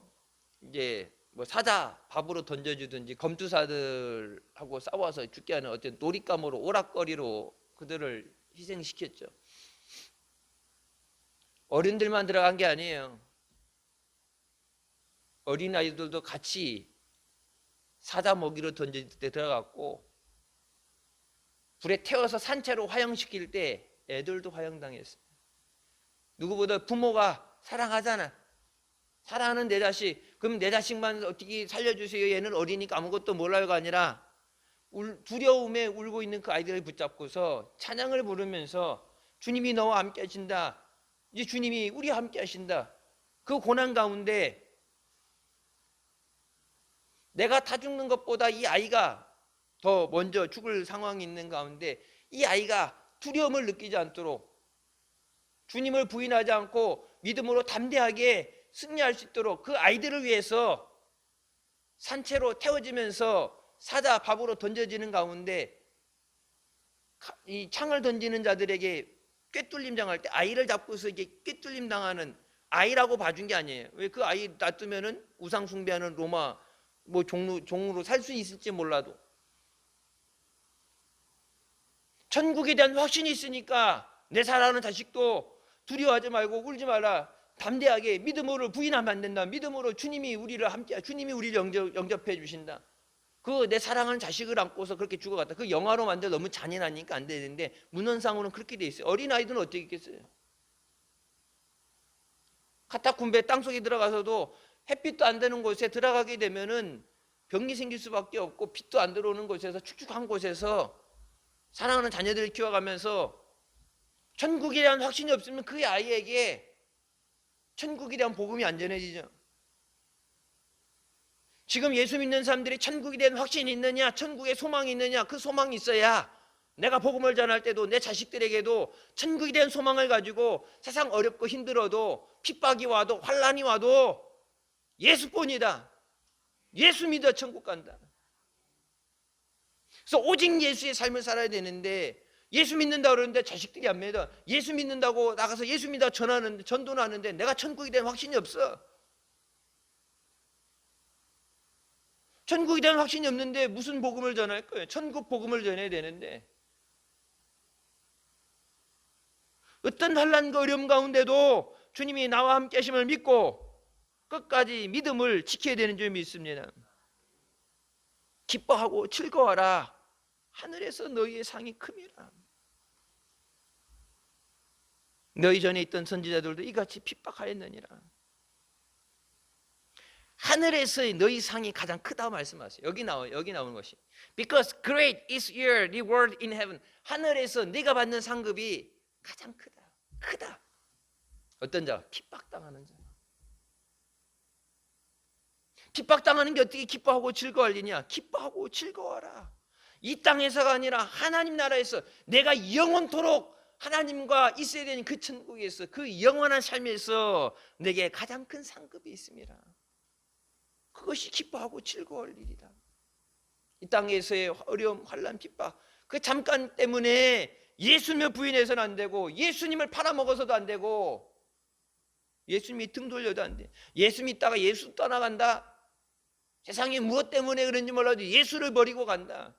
이제 뭐 사자 밥으로 던져주든지 검투사들하고 싸워서 죽게 하는 어떤 놀잇감으로 오락거리로 그들을 희생시켰죠. 어른들만 들어간 게 아니에요. 어린아이들도 같이 사자 먹이로 던질 때 들어갔고 불에 태워서 산채로 화형시킬 때 애들도 화형당했어요. 누구보다 부모가 사랑하잖아. 사랑하는 내 자식 그럼 내 자식만 어떻게 살려주세요. 얘는 어리니까 아무것도 몰라요가 아니라 두려움에 울고 있는 그 아이들을 붙잡고서 찬양을 부르면서 주님이 너와 함께 하신다. 이제 주님이 우리와 함께 하신다. 그 고난 가운데 내가 다 죽는 것보다 이 아이가 더 먼저 죽을 상황이 있는 가운데 이 아이가 두려움을 느끼지 않도록 주님을 부인하지 않고 믿음으로 담대하게 승리할 수 있도록 그 아이들을 위해서 산채로 태워지면서 사자 밥으로 던져지는 가운데 이 창을 던지는 자들에게 꿰뚫림 당할 때 아이를 잡고서 이게 꿰뚫림 당하는 아이라고 봐준 게 아니에요. 왜 그 아이 놔두면은 우상 숭배하는 로마 뭐 종으로 살 수 있을지 몰라도 천국에 대한 확신이 있으니까 내 사랑하는 자식도 두려워하지 말고 울지 마라. 담대하게 믿음으로 부인하면 안 된다. 믿음으로 주님이 우리를 함께 주님이 우리를 영접해 주신다. 그 내 사랑하는 자식을 안고서 그렇게 죽어갔다. 그 영화로 만들 너무 잔인하니까 안 되는데 문헌상으로는 그렇게 돼 있어요. 어린아이들은 어떻게 있겠어요? 카타콤베 땅속에 들어가서도 햇빛도 안 되는 곳에 들어가게 되면은 병이 생길 수밖에 없고 빛도 안 들어오는 곳에서 축축한 곳에서 사랑하는 자녀들을 키워가면서 천국에 대한 확신이 없으면 그 아이에게 천국에 대한 복음이 안 전해지죠. 지금 예수 믿는 사람들이 천국에 대한 확신이 있느냐, 천국에 소망이 있느냐, 그 소망이 있어야 내가 복음을 전할 때도 내 자식들에게도 천국에 대한 소망을 가지고 세상 어렵고 힘들어도 핍박이 와도 환란이 와도 예수뿐이다. 예수 믿어 천국 간다. 그래서 오직 예수의 삶을 살아야 되는데 예수 믿는다고 그러는데 자식들이 안 믿어. 예수 믿는다고 나가서 예수 믿어 전도는 하는데 내가 천국에 대한 확신이 없어. 천국에 대한 확신이 없는데 무슨 복음을 전할 거예요? 천국 복음을 전해야 되는데, 어떤 환난과 어려움 가운데도 주님이 나와 함께 하심을 믿고 끝까지 믿음을 지켜야 되는 점이 있습니다. 기뻐하고 즐거워하라. 하늘에서 너희의 상이 큼이라. 너희 전에 있던 선지자들도 이같이 핍박하였느니라. 하늘에서의 너희 상이 가장 크다고 말씀하세요. 여기 나오는 것이 Because great is your reward in heaven. 하늘에서 네가 받는 상급이 가장 크다. 어떤 자? 핍박당하는 자. 핍박당하는 게 어떻게 기뻐하고 즐거워할 일이냐? 기뻐하고 즐거워하라. 이 땅에서가 아니라 하나님 나라에서 내가 영원토록 하나님과 있어야 되는 그 천국에서, 그 영원한 삶에서 내게 가장 큰 상급이 있습니다. 그것이 기뻐하고 즐거워할 일이다. 이 땅에서의 어려움, 환난, 핍박, 그 잠깐 때문에 예수님을 부인해서는 안 되고, 예수님을 팔아먹어서도 안 되고, 예수님이 등 돌려도 안 돼. 예수 믿다가 예수 떠나간다. 세상에 무엇 때문에 그런지 몰라도 예수를 버리고 간다.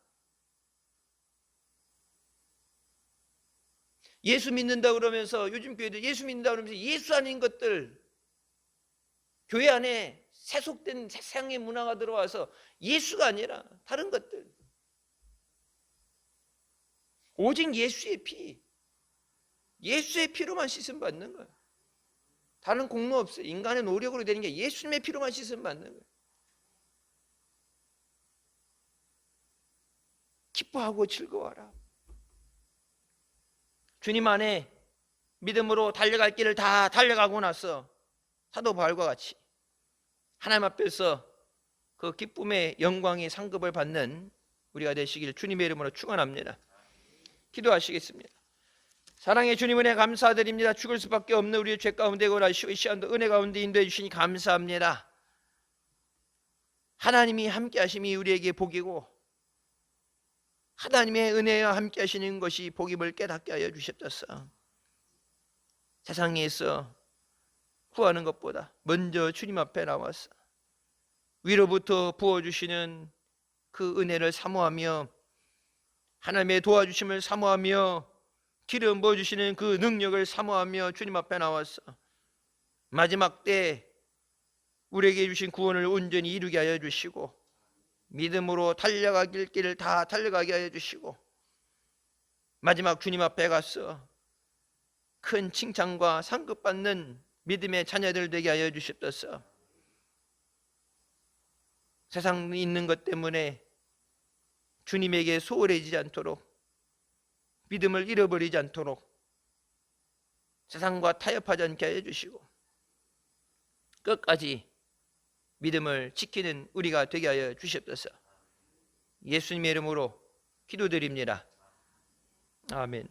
예수 믿는다 그러면서, 요즘 교회들 예수 믿는다 그러면서 예수 아닌 것들, 교회 안에 세속된 세상의 문화가 들어와서 예수가 아니라 다른 것들, 오직 예수의 피, 예수의 피로만 씻음 받는 거예요. 다른 공로 없어요. 인간의 노력으로 되는 게 예수님의 피로만 씻음 받는 거예요. 기뻐하고 즐거워하라. 주님 안에 믿음으로 달려갈 길을 다 달려가고 나서 사도 바울과 같이 하나님 앞에서 그 기쁨의 영광의 상급을 받는 우리가 되시기를 주님의 이름으로 축원합니다. 기도하시겠습니다. 사랑의 주님, 은혜 감사드립니다. 죽을 수밖에 없는 우리의 죄 가운데 거하시고 이 시간도 은혜 가운데 인도해 주시니 감사합니다. 하나님이 함께 하심이 우리에게 복이고, 하나님의 은혜와 함께 하시는 것이 복임을 깨닫게 하여 주시옵소서. 세상에서 구하는 것보다 먼저 주님 앞에 나와서 위로부터 부어주시는 그 은혜를 사모하며, 하나님의 도와주심을 사모하며, 기름 부어주시는 그 능력을 사모하며 주님 앞에 나와서 마지막 때 우리에게 주신 구원을 온전히 이루게 하여 주시고, 믿음으로 달려가길 길을 다 달려가게 하여 주시고, 마지막 주님 앞에 가서 큰 칭찬과 상급받는 믿음의 자녀들 되게 하여 주시옵소서. 세상에 있는 것 때문에 주님에게 소홀해지지 않도록, 믿음을 잃어버리지 않도록 세상과 타협하지 않게 하여 주시고, 끝까지 믿음을 지키는 우리가 되게 하여 주시옵소서. 예수님의 이름으로 기도드립니다. 아멘.